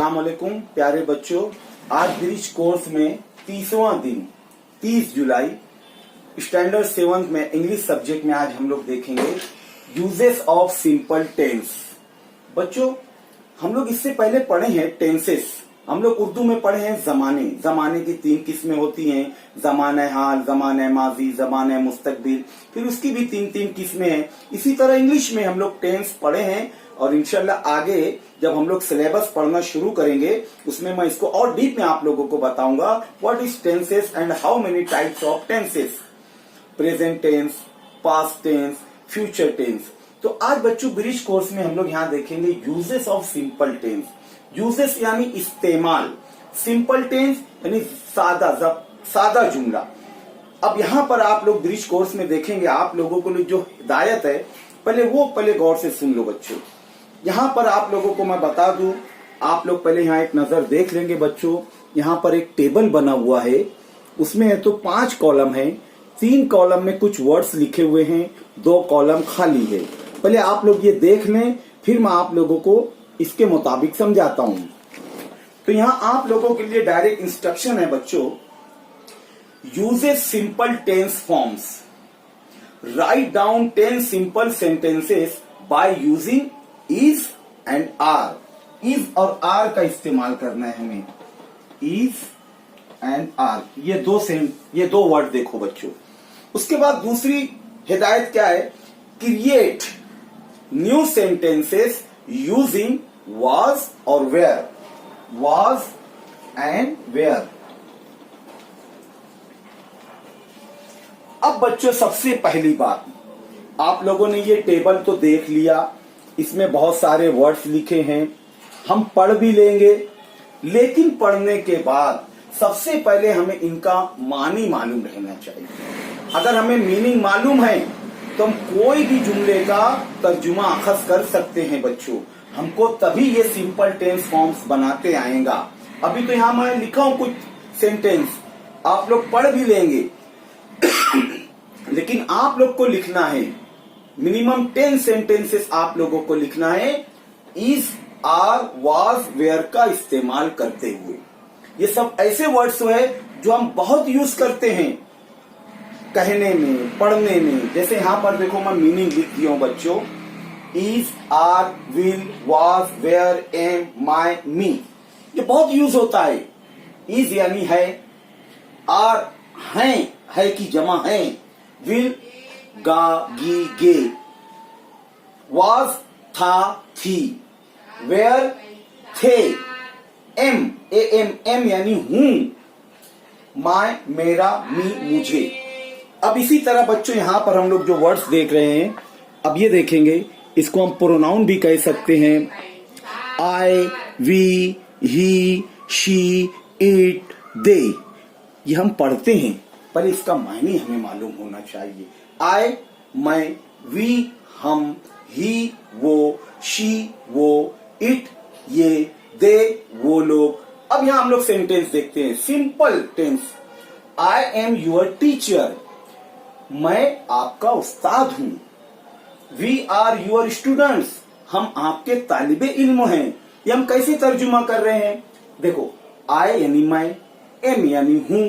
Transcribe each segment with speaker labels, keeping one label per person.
Speaker 1: अस्सलाम वालेकुम प्यारे बच्चों। आज ब्रिज कोर्स में 30वां दिन 30 जुलाई स्टैंडर्ड 7th में इंग्लिश सब्जेक्ट में आज हम लोग देखेंगे यूजेस ऑफ सिंपल टेंस। बच्चों हम लोग इससे पहले पढ़े हैं टेंसेस। हम लोग उर्दू में पढ़े हैं जमाने की 3 किस्में होती हैं, जमाना हाल, जमाना माजी, जमाना मुस्तकबिल, फिर उसकी भी 3 किस्में हैं। इसी तरह इंग्लिश में हम लोग टेंस पढ़े हैं और इंशाल्लाह आगे जब हम लोग सिलेबस पढ़ना शुरू करेंगे उसमें मैं इसको और डीप में आप लोगों को बताऊंगा what is tenses and how many types of tenses, present tense, past tense, future tense. तो आज बच्चों ब्रिज कोर्स में हम लोग यहाँ देखेंगे uses of simple tense. Uses यानी इस्तेमाल, सिंपल टेंस यानी सादा जुमला। अब यहाँ पर आप लोग ब्रिज कोर्स में देखेंगे, आप लोगों को जो हिदायत है पहले गौर से सुन लो बच्चों। यहाँ पर आप लोगों को मैं बता दूं, आप लोग पहले यहाँ एक नजर देख लेंगे बच्चों। यहाँ पर एक टेबल बना हुआ है, उसमें है तो 5 कॉलम है। 3 कॉलम में कुछ वर्ड्स लिखे हुए हैं, 2 कॉलम खाली है। पहले आप लोग ये देख लें, फिर मैं आप लोगों को इसके मुताबिक समझाता हूँ। तो यहाँ आप लोगों के लिए डायरेक्ट इंस्ट्रक्शन है बच्चों। Uses simple tense forms, write down 10 simple sentences by using is and are. Is और आर का इस्तेमाल करना है हमें, इज एंड आर। ये दो वर्ड देखो बच्चों। उसके बाद दूसरी हिदायत क्या है, create new sentences using was और वेयर, वाज एंड वेयर। अब बच्चों सबसे पहली बात, आप लोगों ने ये टेबल तो देख लिया, इसमें बहुत सारे वर्ड्स लिखे हैं, हम पढ़ भी लेंगे। लेकिन पढ़ने के बाद सबसे पहले हमें इनका मानी मालूम रहना चाहिए। अगर हमें मीनिंग मालूम है तो हम कोई भी जुमले का तर्जुमा अखज़ कर सकते हैं बच्चों। हमको तभी ये सिंपल टेंस फॉर्म्स बनाते आएगा। अभी तो यहाँ मैं लिखा हूं कुछ सेंटेंस, आप लोग पढ़ भी लेंगे लेकिन आप लोग को लिखना है मिनिमम 10 सेंटेंसेस। आप लोगों को लिखना है इज, आर, वाज, वेयर का इस्तेमाल करते हुए। ये सब ऐसे वर्ड्स है जो हम बहुत यूज करते हैं कहने में, पढ़ने में। जैसे यहाँ पर देखो मैं मीनिंग लिख दिया हूं बच्चों, is, are, will, was, where, am, my, me. ये बहुत यूज होता है। इज यानी है, आर है की जमा है, विल गा गी गे, वाज था थी, वेयर थे, एम एम यानी हूं, माय मेरा, मी मुझे। अब इसी तरह बच्चों यहाँ पर हम लोग जो वर्ड्स देख रहे हैं, अब ये देखेंगे, इसको हम प्रोनाउन भी कह सकते हैं। आई, वी, ही, शी, इट, दे। ये हम पढ़ते हैं, पर इसका मायने हमें मालूम होना चाहिए। आई मैं, वी हम, ही वो, शी वो, इट ये, दे वो लोग। अब यहां हम लोग सेंटेंस देखते हैं, simple tense. I am your teacher, मैं आपका उस्ताद हूं। वी आर यूर स्टूडेंट्स, हम आपके तालिबे इल्म हैं। ये हम कैसे तर्जुमा कर रहे हैं, देखो, आई यानी मैं, एम यानी हूं,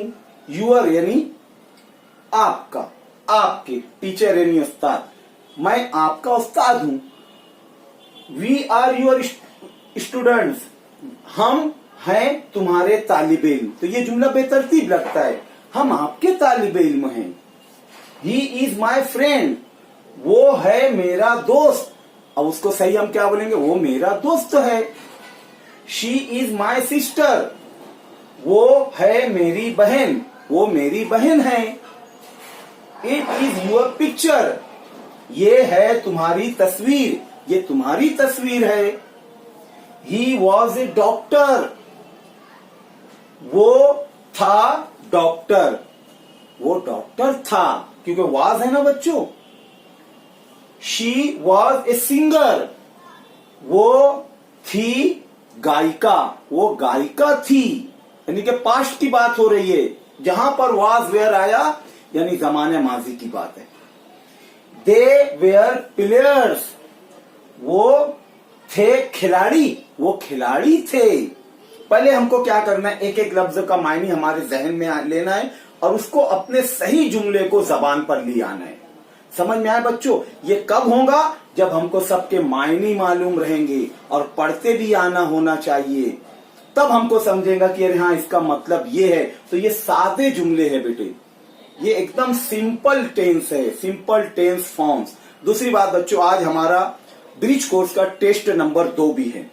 Speaker 1: यूर यानी आपका, आपके, टीचर यानी उस्ताद, मैं आपका उस्ताद हूं। वी आर यूर स्टूडेंट्स, हम हैं तुम्हारे तालिबे इल्म। तो ये जुमला बेतरतीब लगता है, हम आपके तालिबे इल्म हैं। ही इज माई फ्रेंड, वो है मेरा दोस्त। अब उसको सही हम क्या बोलेंगे, वो मेरा दोस्त है। शी इज माई सिस्टर, वो है मेरी बहन, वो मेरी बहन है। इट इज योर पिक्चर, ये है तुम्हारी तस्वीर, ये तुम्हारी तस्वीर है। ही वॉज ए डॉक्टर, वो था डॉक्टर, वो डॉक्टर था, क्योंकि वाज है ना बच्चों। शी वॉज ए सिंगर, वो थी गायिका, वो गायिका थी। यानी कि पास्ट की बात हो रही है। जहां पर वाज वेयर आया यानी जमाने माजी की बात है। दे वेयर प्लेयर्स, वो थे खिलाड़ी, वो खिलाड़ी थे। पहले हमको क्या करना है, एक एक लफ्ज का मायने हमारे जहन में लेना है और उसको अपने सही जुमले को जबान पर ले आना है। समझ में आया बच्चों? ये कब होगा? जब हमको सबके मायने मालूम रहेंगे और पढ़ते भी आना होना चाहिए, तब हमको समझेगा कि अरे हाँ इसका मतलब ये है। तो ये सादे जुमले हैं बेटे, ये एकदम सिंपल टेंस है, सिंपल टेंस फॉर्म्स। दूसरी बात बच्चों, आज हमारा ब्रिज कोर्स का टेस्ट नंबर 2 भी है।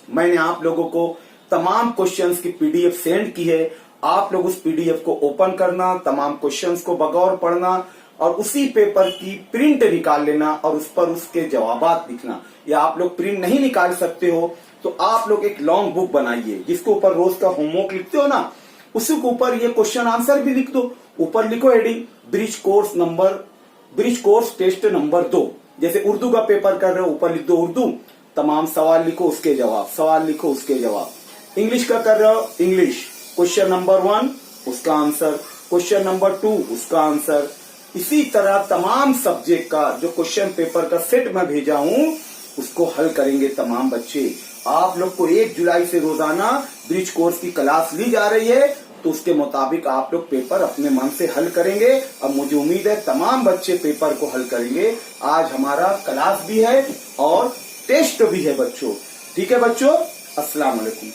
Speaker 1: मैंने आप लोगों को तमाम क्वेश्चंस की पीडीएफ सेंड की है। आप लोग उस पीडीएफ को ओपन करना, तमाम क्वेश्चंस को बगौर पढ़ना और उसी पेपर की प्रिंट निकाल लेना और उस पर उसके जवाबात लिखना। या आप लोग प्रिंट नहीं निकाल सकते हो तो आप लोग एक लॉन्ग बुक बनाइए जिसके ऊपर रोज का होमवर्क लिखते हो ना, उसी के ऊपर ये क्वेश्चन आंसर भी लिख दो। ऊपर लिखो heading bridge course test number 2। जैसे उर्दू का पेपर कर रहे हो, ऊपर लिख दो उर्दू, तमाम सवाल लिखो उसके जवाब, सवाल लिखो उसके जवाब। इंग्लिश का कर रहे हो, इंग्लिश क्वेश्चन नंबर 1 उसका आंसर, क्वेश्चन नंबर 2 उसका आंसर। इसी तरह तमाम सब्जेक्ट का जो क्वेश्चन पेपर का सेट मैं भेजा हूं उसको हल करेंगे तमाम बच्चे। आप लोग को 1 जुलाई से रोजाना ब्रिज कोर्स की क्लास ली जा रही है, तो उसके मुताबिक आप लोग पेपर अपने मन से हल करेंगे। अब मुझे उम्मीद है तमाम बच्चे पेपर को हल करेंगे। आज हमारा क्लास भी है और टेस्ट भी है बच्चों। ठीक है बच्चों, अस्सलाम वालेकुम।